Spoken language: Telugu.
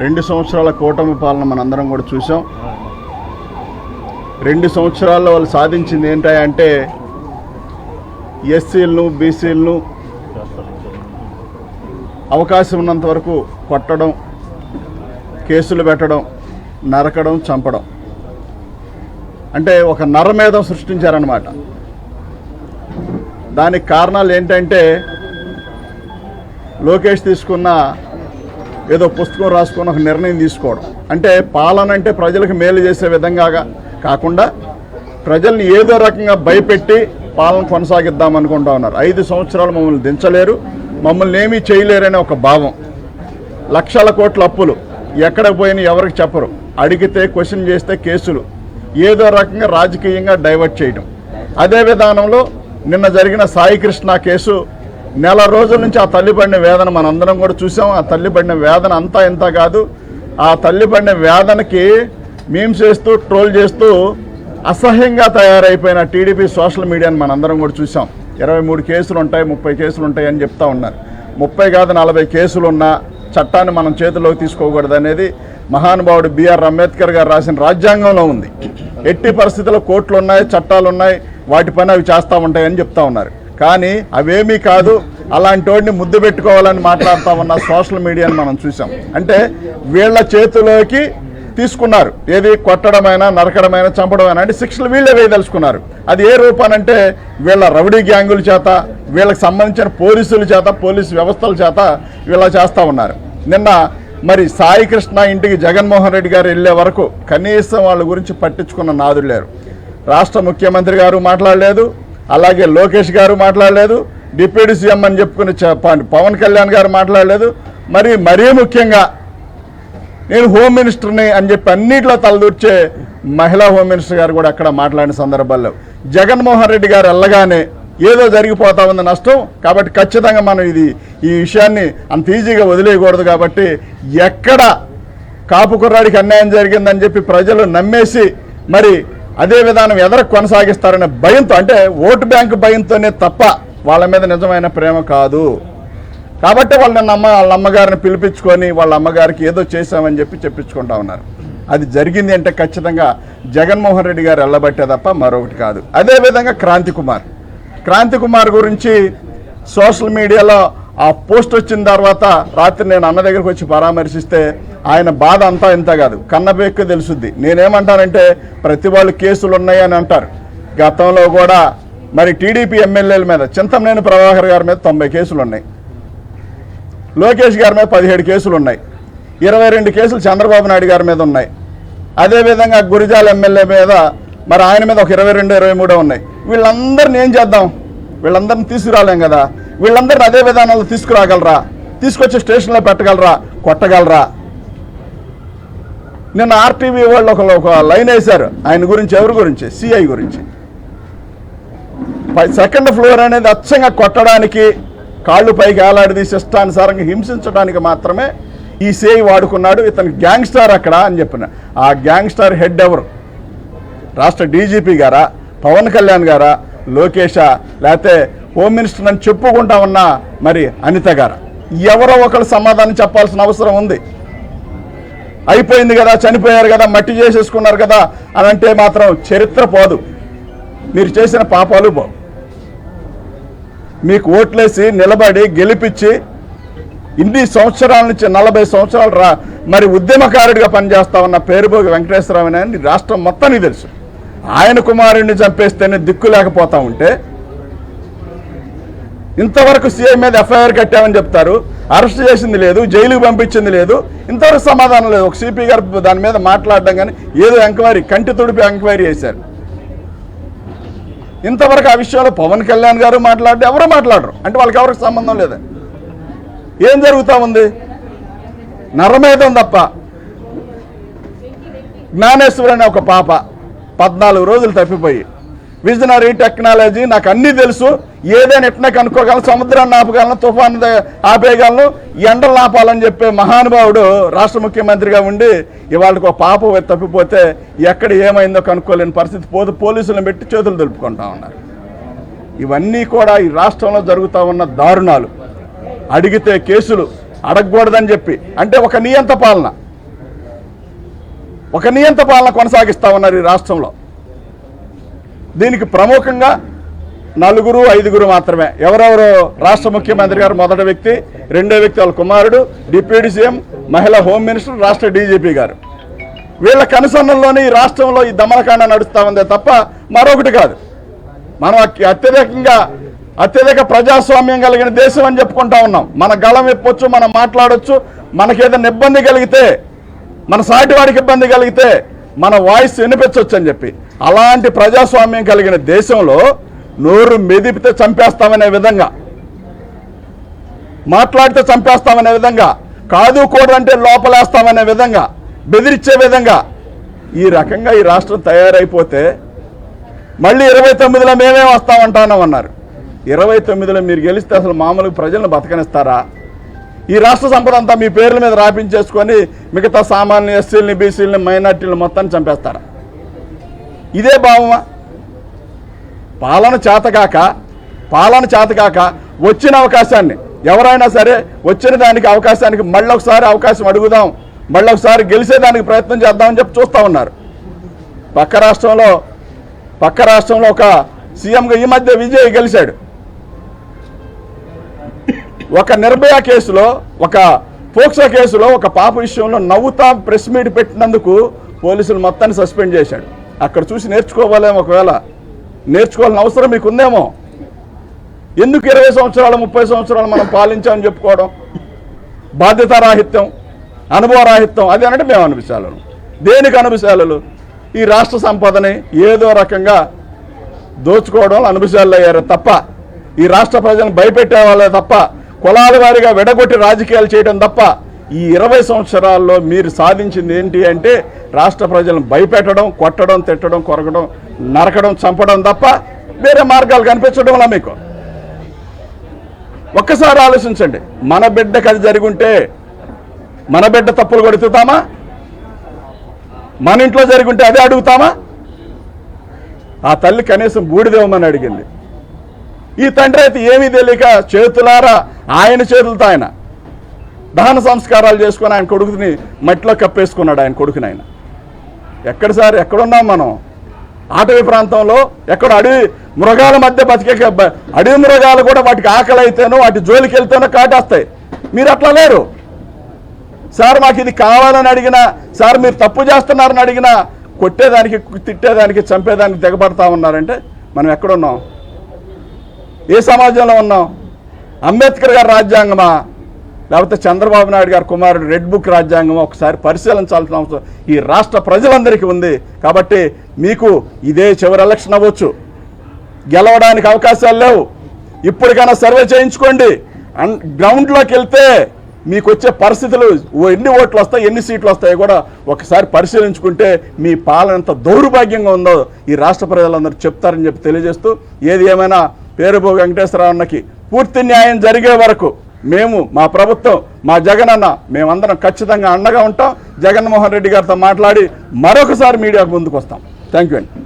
2 సంవత్సరాల కూటమి పాలన మనందరం కూడా చూసాం. 2 సంవత్సరాల్లో వాళ్ళు సాధించింది ఏంటంటే ఎస్సీలను బీసీలను అవకాశం ఉన్నంత వరకు కొట్టడం, కేసులు పెట్టడం, నరకడం, చంపడం, అంటే ఒక నరమేధం సృష్టించారన్నమాట. దానికి కారణాలు ఏంటంటే లోకేష్ తీసుకున్న ఏదో పుస్తకం రాసుకున్న ఒక నిర్ణయం తీసుకోవడం, అంటే పాలన అంటే ప్రజలకు మేలు చేసే విధంగా కాకుండా ప్రజల్ని ఏదో రకంగా భయపెట్టి పాలన కొనసాగిద్దామనుకుంటా ఉన్నారు. 5 సంవత్సరాలు మమ్మల్ని దించలేరు, మమ్మల్ని ఏమీ చేయలేరనే ఒక భావం. లక్షల కోట్ల అప్పులు ఎక్కడికి పోయినా ఎవరికి చెప్పరు, అడిగితే క్వశ్చన్ చేస్తే కేసులు, ఏదో రకంగా రాజకీయంగా డైవర్ట్ చేయడం. అదే విధానంలో నిన్న జరిగిన సాయి కృష్ణ కేసు, నెల రోజుల నుంచి ఆ తల్లి పడిన వేదన మనందరం కూడా చూసాం. ఆ తల్లి పడిన వేదన అంతా ఇంత కాదు. ఆ తల్లి పడిన వేదనకి మీమ్స్ చేస్తూ ట్రోల్ చేస్తూ అసహ్యంగా తయారైపోయిన టీడీపీ సోషల్ మీడియాని మనందరం కూడా చూసాం. 23 కేసులు ఉంటాయి, 30 కేసులు ఉంటాయి అని చెప్తా ఉన్నారు. 30 కాదు 40 కేసులు ఉన్నా చట్టాన్ని మనం చేతిలోకి తీసుకోకూడదు అనేది మహానుభావుడు బిఆర్ అంబేద్కర్ గారు రాసిన రాజ్యాంగంలో ఉంది. ఎట్టి పరిస్థితుల్లో కోర్టులు ఉన్నాయి, చట్టాలు ఉన్నాయి, వాటి పని అవి చేస్తూ ఉంటాయని చెప్తా ఉన్నారు. కానీ అవేమీ కాదు, అలాంటి వాడిని ముద్దు పెట్టుకోవాలని మాట్లాడుతూ ఉన్న సోషల్ మీడియాని మనం చూసాం. అంటే వీళ్ళ చేతిలోకి తీసుకున్నారు, ఏది కొట్టడమైనా, నరకడమైనా, చంపడమైనా, అంటే శిక్షలు వీళ్ళే వేయదలుచుకున్నారు. అది ఏ రూపానంటే వీళ్ళ రౌడీ గ్యాంగుల చేత, వీళ్ళకి సంబంధించిన పోలీసుల చేత, పోలీసు వ్యవస్థల చేత వీళ్ళ చేస్తూ ఉన్నారు. నిన్న మరి సాయి కృష్ణ ఇంటికి జగన్మోహన్ రెడ్డి గారు వెళ్ళే వరకు కనీసం వాళ్ళ గురించి పట్టించుకున్న నాదులు లేరు. రాష్ట్ర ముఖ్యమంత్రి గారు మాట్లాడలేదు, అలాగే లోకేష్ గారు మాట్లాడలేదు, డిప్యూటీ సీఎం అని చెప్పుకుని పవన్ కళ్యాణ్ గారు మాట్లాడలేదు. మరీ ముఖ్యంగా నేను హోమ్ మినిస్టర్ని అని చెప్పి అన్నింటిలో తలదూర్చే మహిళా హోమ్ మినిస్టర్ గారు కూడా అక్కడ మాట్లాడిన సందర్భాల్లో జగన్మోహన్ రెడ్డి గారు వెళ్ళగానే ఏదో జరిగిపోతా ఉంది నష్టం, కాబట్టి ఖచ్చితంగా మనం ఈ విషయాన్ని అంత ఈజీగా వదిలేయకూడదు. కాబట్టి ఎక్కడ కాపు కుర్రాడికి అన్యాయం జరిగిందని చెప్పి ప్రజలు నమ్మేసి మరి అదే విధానం ఎదరకు కొనసాగిస్తారనే భయంతో, అంటే ఓటు బ్యాంకు భయంతోనే తప్ప వాళ్ళ మీద నిజమైన ప్రేమ కాదు. కాబట్టి వాళ్ళ అమ్మగారిని పిలిపించుకొని వాళ్ళ అమ్మగారికి ఏదో చేశామని చెప్పి చెప్పించుకుంటా ఉన్నారు. అది జరిగింది అంటే ఖచ్చితంగా జగన్మోహన్ రెడ్డి గారు వెళ్ళబట్టే తప్ప మరొకటి కాదు. అదేవిధంగా క్రాంతి కుమార్ గురించి సోషల్ మీడియాలో ఆ పోస్ట్ వచ్చిన తర్వాత రాత్రి నేను అన్న దగ్గరికి వచ్చి పరామర్శిస్తే ఆయన బాధ అంతా ఇంత కాదు, కన్నబెక్కు తెలుసుద్ది. నేనేమంటానంటే ప్రతి వాళ్ళు కేసులు ఉన్నాయని అంటారు. గతంలో కూడా మరి టీడీపీ ఎమ్మెల్యేల మీద చింతమనేని ప్రభాకర్ గారి మీద 90 కేసులు ఉన్నాయి, లోకేష్ గారి మీద 17 కేసులు ఉన్నాయి, 22 కేసులు చంద్రబాబు నాయుడు గారి మీద ఉన్నాయి. అదేవిధంగా గురిజాల ఎమ్మెల్యే మీద మరి ఆయన మీద ఒక 22, 23 ఉన్నాయి. వీళ్ళందరిని ఏం చేద్దాం? వీళ్ళందరిని తీసుకురాలేం కదా. వీళ్ళందరిని అదే విధానంలో తీసుకురాగలరా? తీసుకొచ్చి స్టేషన్లో పెట్టగలరా? కొట్టగలరా? నిన్న ఆర్టీవీ వాళ్ళు ఒక లైన్ వేశారు ఆయన గురించి. ఎవరి గురించి? సిఐ గురించి. 2nd ఫ్లోర్ అనేది అచ్చంగా కొట్టడానికి, కాళ్ళు పైకి ఏలాడదీసి ఇష్టానుసారంగా హింసించడానికి మాత్రమే ఈ సిఐ వాడుకున్నాడు. ఇతను గ్యాంగ్స్టార్ అక్కడ అని చెప్పిన. ఆ గ్యాంగ్స్టార్ హెడ్ ఎవరు? రాష్ట్ర డీజీపీ గారా, పవన్ కళ్యాణ్ గారా, లోకేషా, లేకపోతే హోమ్ మినిస్టర్ అని చెప్పుకుంటా ఉన్న మరి అనిత గారా? ఎవరో ఒకరు సమాధానం చెప్పాల్సిన అవసరం ఉంది. అయిపోయింది కదా, చనిపోయారు కదా, మట్టి చేసేసుకున్నారు కదా అని అంటే మాత్రం చరిత్ర పోదు, మీరు చేసిన పాపాలు పోవు. మీకు ఓట్లేసి నిలబడి గెలిపించి ఇన్ని సంవత్సరాల నుంచి 40 సంవత్సరాలు మరి ఉద్యమకారుడిగా పనిచేస్తా ఉన్న పేరుబోగి వెంకటేశ్వరరావు అని రాష్ట్రం మొత్తానికి తెలుసు. ఆయన కుమారుడిని చంపేస్తేనే దిక్కు లేకపోతా ఉంటే ఇంతవరకు సీఐ మీద ఎఫ్ఐఆర్ కట్టామని చెప్తారు, అరెస్ట్ చేసింది లేదు, జైలుకు పంపించింది లేదు, ఇంతవరకు సమాధానం లేదు. ఒక సిపి గారు దాని మీద మాట్లాడడం కానీ ఏదో ఎంక్వైరీ, కంటి తుడిపి ఎంక్వైరీ చేశారు. ఇంతవరకు ఆ విషయంలో పవన్ కళ్యాణ్ గారు మాట్లాడితే ఎవరు మాట్లాడరు, అంటే వాళ్ళకి ఎవరికి సంబంధం లేదు. ఏం జరుగుతూ ఉంది? నరమేధం తప్ప. జ్ఞానేశ్వరి అనే ఒక పాప 14 రోజులు తప్పిపోయి, విజనరీ టెక్నాలజీ, నాకు అన్నీ తెలుసు, ఏదైనా ఎట్లా కనుక్కోగలను, సముద్రాన్ని ఆపగలను, తుఫాను ఆపేయగలను, ఎండలు ఆపాలని చెప్పే మహానుభావుడు రాష్ట్ర ముఖ్యమంత్రిగా ఉండి ఇవాళకి ఒక పాప తప్పిపోతే ఎక్కడ ఏమైందో కనుక్కోలేని పరిస్థితి. పోలీసులను పెట్టి చేతులు దులుపుకుంటా ఉన్నారు. ఇవన్నీ కూడా ఈ రాష్ట్రంలో జరుగుతూ ఉన్న దారుణాలు. అడిగితే కేసులు, అడగకూడదని చెప్పి, అంటే ఒక నియంత పాలన. ఒక నియంత పాలన కొనసాగిస్తూ ఉన్నారు ఈ రాష్ట్రంలో. దీనికి ప్రముఖంగా 4-5 మాత్రమే. ఎవరెవరు? రాష్ట్ర ముఖ్యమంత్రి గారు మొదటి వ్యక్తి, రెండో వ్యక్తి వాళ్ళ కుమారుడు, డిప్యూటీ సీఎం, మహిళా హోమ్ మినిస్టర్, రాష్ట్ర డీజీపీ గారు. వీళ్ళ కనుసన్నల్లోనే ఈ రాష్ట్రంలో ఈ దమనకాండ నడుస్తూ ఉందే తప్ప మరొకటి కాదు. మనం అత్యధిక ప్రజాస్వామ్యం కలిగిన దేశం అని చెప్పుకుంటా ఉన్నాం. మన గళం విప్పొచ్చు, మనం మాట్లాడొచ్చు. మనకేదైనా ఇబ్బంది కలిగితే, మన సాటి వాడికి ఇబ్బంది కలిగితే మన వాయిస్ వినిపించవచ్చు అని చెప్పి, అలాంటి ప్రజాస్వామ్యం కలిగిన దేశంలో నోరు మెదిపితే చంపేస్తామనే విధంగా, మాట్లాడితే చంపేస్తామనే విధంగా, కాదు కూడదంటే లోపలేస్తామనే విధంగా, బెదిరించే విధంగా ఈ రకంగా ఈ రాష్ట్రం తయారైపోతే మళ్ళీ 29లో మేమే వస్తామంటామన్నారు. 29లో మీరు గెలిస్తే అసలు మామూలుగా ప్రజలను బతకనిస్తారా? ఈ రాష్ట్ర సంపద అంతా మీ పేర్ల మీద రాపించేసుకొని మిగతా సామాన్య ఎస్సీలని, బీసీలని, మైనార్టీలను మొత్తాన్ని చంపేస్తారా? ఇదే భావమా? పాలన చేతకాక వచ్చిన అవకాశాన్ని, ఎవరైనా సరే వచ్చిన దానికి అవకాశానికి మళ్ళొకసారి అవకాశం అడుగుదాం, మళ్ళొకసారి గెలిచేదానికి ప్రయత్నం చేద్దామని చెప్పి చూస్తూ ఉన్నారు. పక్క రాష్ట్రంలో ఒక సీఎంగా ఈ మధ్య విజయ్ గెలిచాడు. ఒక నిర్భయ కేసులో, ఒక పోక్సో కేసులో ఒక పాప విషయంలో నవ్వుతా ప్రెస్ మీట్ పెట్టినందుకు పోలీసులు మొత్తాన్ని సస్పెండ్ చేశాడు. అక్కడ చూసి నేర్చుకోవాలేమో, ఒకవేళ నేర్చుకోవాల్సిన అవసరం మీకు ఉందేమో. ఎందుకు 20 సంవత్సరాలు 30 సంవత్సరాలు మనం పాలించామని చెప్పుకోవడం? బాధ్యతారాహిత్యం, అనుభవరాహిత్యం, అది అంటే మేము అనుభవించాలను. దేనికి అనుభవించాలు? ఈ రాష్ట్ర సంపదని ఏదో రకంగా దోచుకోవడం అనుభవించాలు అయ్యారు తప్ప, ఈ రాష్ట్ర ప్రజలను భయపెట్టే వాళ్ళే తప్ప, కులాల వారీగా విడగొట్టి రాజకీయాలు చేయడం తప్ప, ఈ 20 సంవత్సరాల్లో మీరు సాధించింది ఏంటి అంటే రాష్ట్ర ప్రజలను భయపెట్టడం, కొట్టడం, తిట్టడం, కొరగడం, నరకడం, చంపడం తప్ప వేరే మార్గాలు కనిపించడంలా మీకు. ఒక్కసారి ఆలోచించండి. మన బిడ్డకు అది జరుగుంటే మన బిడ్డ తప్పులు కొడుతామా? మన ఇంట్లో జరుగుంటే అదే అడుగుతామా? ఆ తల్లి కనీసం బూడిదేవమని అడిగింది. ఈ తండ్రి అయితే ఏమీ తెలియక చేతులారా ఆయన చేతులతో ఆయన దహన సంస్కారాలు చేసుకొని ఆయన కొడుకుని మట్టిలో కప్పేసుకున్నాడు. ఆయన కొడుకుని ఆయన ఎక్కడున్నాం మనం? అటవీ ప్రాంతంలో ఎక్కడ అడవి మృగాల మధ్య బతికే అడవి మృగాలు కూడా వాటికి ఆకలి అయితేనో వాటి జోలికి వెళ్తేనో కాటేస్తాయి. మీరు అట్లా లేరు. సార్ మాకు ఇది కావాలని అడిగినా, సార్ మీరు తప్పు చేస్తున్నారని అడిగినా కొట్టేదానికి, తిట్టేదానికి, చంపేదానికి దిగబడతా ఉన్నారంటే మనం ఎక్కడున్నాం? ఏ సమాజంలో ఉన్నాం? అంబేద్కర్ గారి రాజ్యాంగమా, లేకపోతే చంద్రబాబు నాయుడు గారి కుమారుడు రెడ్ బుక్ రాజ్యాంగమా? ఒకసారి పరిశీలించాల్సిన అవసరం ఈ రాష్ట్ర ప్రజలందరికీ ఉంది. కాబట్టి మీకు ఇదే చివరి ఎలక్షన్ అవ్వచ్చు, గెలవడానికి అవకాశాలు లేవు. ఇప్పటికైనా సర్వే చేయించుకోండి. గ్రౌండ్లోకి వెళ్తే మీకు వచ్చే పరిస్థితులు, ఎన్ని ఓట్లు వస్తాయి, ఎన్ని సీట్లు వస్తాయో కూడా ఒకసారి పరిశీలించుకుంటే మీ పాలన ఎంత దౌర్భాగ్యంగా ఉందో ఈ రాష్ట్ర ప్రజలందరూ చెప్తారని చెప్పి తెలియజేస్తూ, ఏది ఏమైనా పేరుబోగు వెంకటేశ్వరరావు అన్నకి పూర్తి న్యాయం జరిగే వరకు మేము, మా ప్రభుత్వం, మా జగనన్న, మేమందరం ఖచ్చితంగా అండగా ఉంటాం. జగన్మోహన్ రెడ్డి గారితో మాట్లాడి మరొకసారి మీడియాకు ముందుకు వస్తాం. థ్యాంక్ యూ అండి.